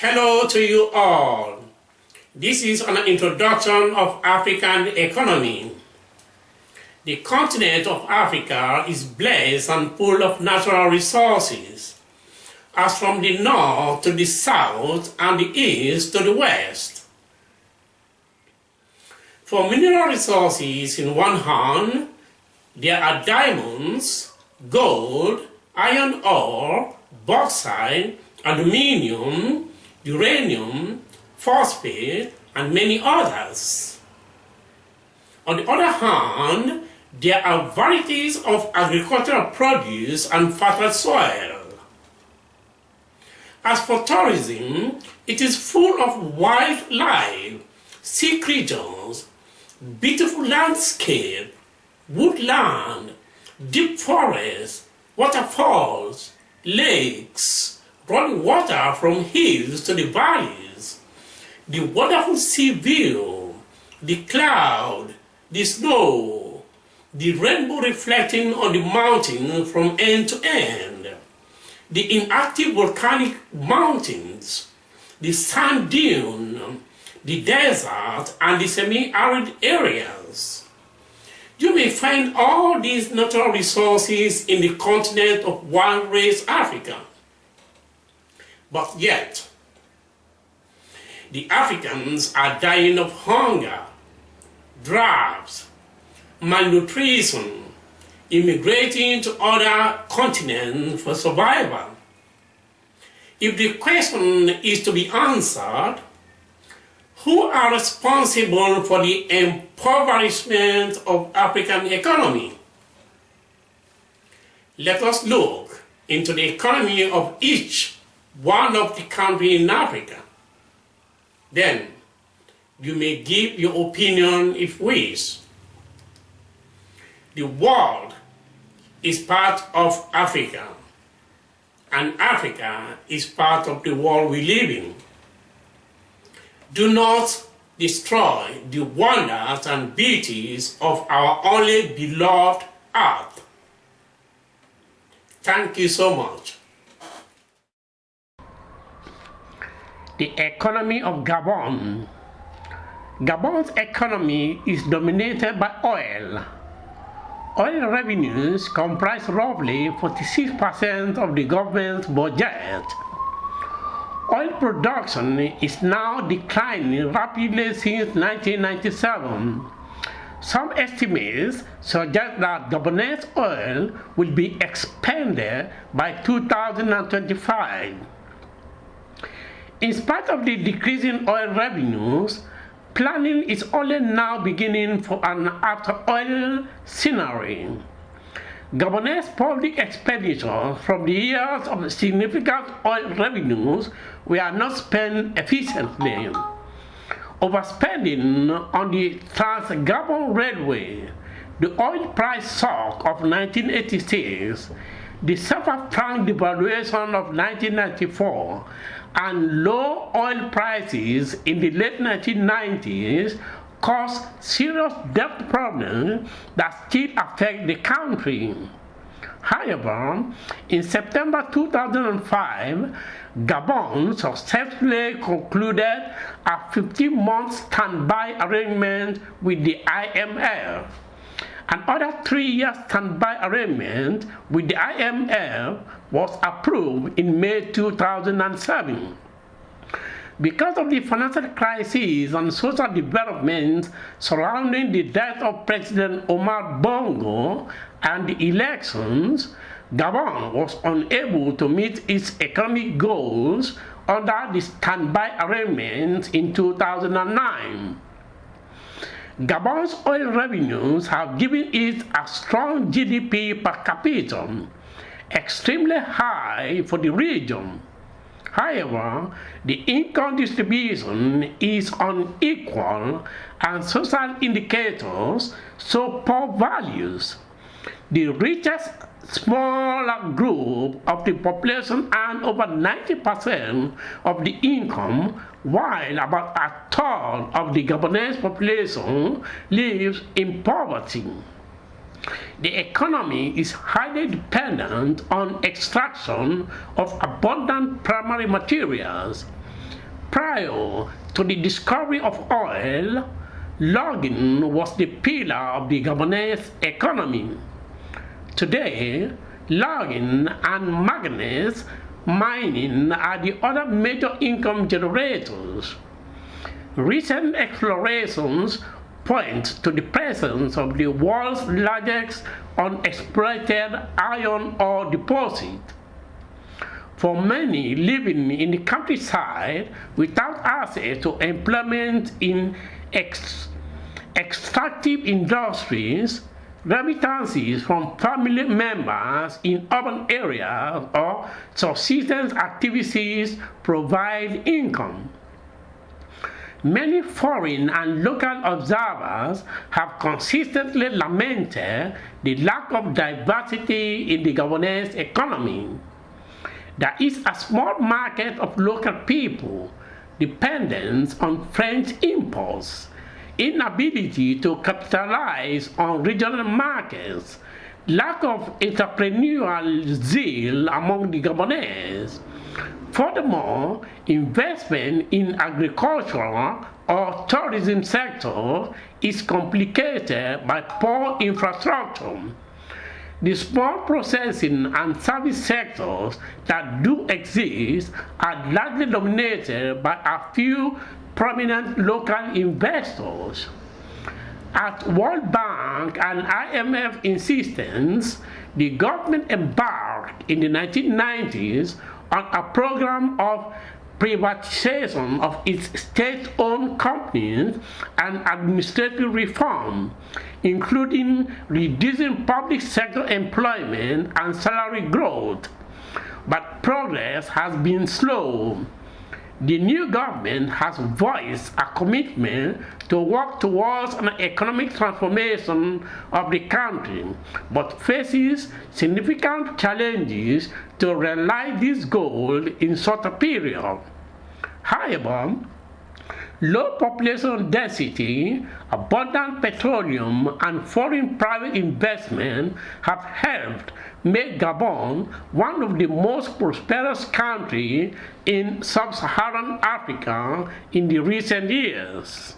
Hello to you all. This is an introduction of African economy. The continent of Africa is blessed and full of natural resources, as from the north to the south and the east to the west. For mineral resources in one hand, there are diamonds, gold, iron ore, bauxite, aluminium, uranium, phosphate, and many others. On the other hand, there are varieties of agricultural produce and fertile soil. As for tourism, it is full of wildlife, sea creatures, beautiful landscape, woodland, deep forests, waterfalls, lakes, running water from hills to the valleys, the wonderful sea view, the cloud, the snow, the rainbow reflecting on the mountain from end to end, the inactive volcanic mountains, the sand dune, the desert, and the semi-arid areas. You may find all these natural resources in the continent of one race Africa. But yet, the Africans are dying of hunger, drought, malnutrition, immigrating to other continents for survival. If the question is to be answered, who are responsible for the impoverishment of African economy? Let us look into the economy of each one of the countries in Africa. Then you may give your opinion if wish. The world is part of Africa, and Africa is part of the world we live in. Do not destroy the wonders and beauties of our only beloved earth. Thank you so much. The economy of Gabon. Gabon's economy is dominated by oil. Oil revenues comprise roughly 46% of the government's budget. Oil production is now declining rapidly since 1997. Some estimates suggest that Gabonese oil will be expended by 2025. In spite of the decreasing oil revenues, planning is only now beginning for an after-oil scenario. Gabonese public expenditures from the years of significant oil revenues were not spent efficiently. Overspending on the Trans-Gabon Railway, the oil price shock of 1986, the franc devaluation of 1994, and low oil prices in the late 1990s caused serious debt problems that still affect the country. However, in September 2005, Gabon successfully concluded a 15-month standby arrangement with the IMF. Another 3-year standby arrangement with the IMF was approved in May 2007. Because of the financial crisis and social developments surrounding the death of President Omar Bongo and the elections, Gabon was unable to meet its economic goals under the standby arrangements in 2009. Gabon's oil revenues have given it a strong GDP per capita, extremely high for the region. However, the income distribution is unequal and social indicators show poor values. The richest smaller group of the population earn over 90% of the income, while about a third of the Gabonese population lives in poverty. The economy is highly dependent on extraction of abundant primary materials. Prior to the discovery of oil, logging was the pillar of the Gabonese economy. Today, logging and manganese mining are the other major income generators. Recent explorations point to the presence of the world's largest unexploited iron ore deposit. For many living in the countryside without access to employment in extractive industries, remittances from family members in urban areas or subsistence activities provide income. Many foreign and local observers have consistently lamented the lack of diversity in the Gabonese economy. There is a small market of local people, dependence on French imports, inability to capitalize on regional markets, lack of entrepreneurial zeal among the Gabonese. Furthermore, investment in agriculture or tourism sector is complicated by poor infrastructure. The small processing and service sectors that do exist are largely dominated by a few prominent local investors. At World Bank and IMF insistence, the government embarked in the 1990s on a program of privatization of its state-owned companies and administrative reform, including reducing public sector employment and salary growth. But progress has been slow. The new government has voiced a commitment to work towards an economic transformation of the country, but faces significant challenges to realize this goal in such a period. However, low population density, abundant petroleum, and foreign private investment have helped make Gabon one of the most prosperous countries in Sub-Saharan Africa in the recent years.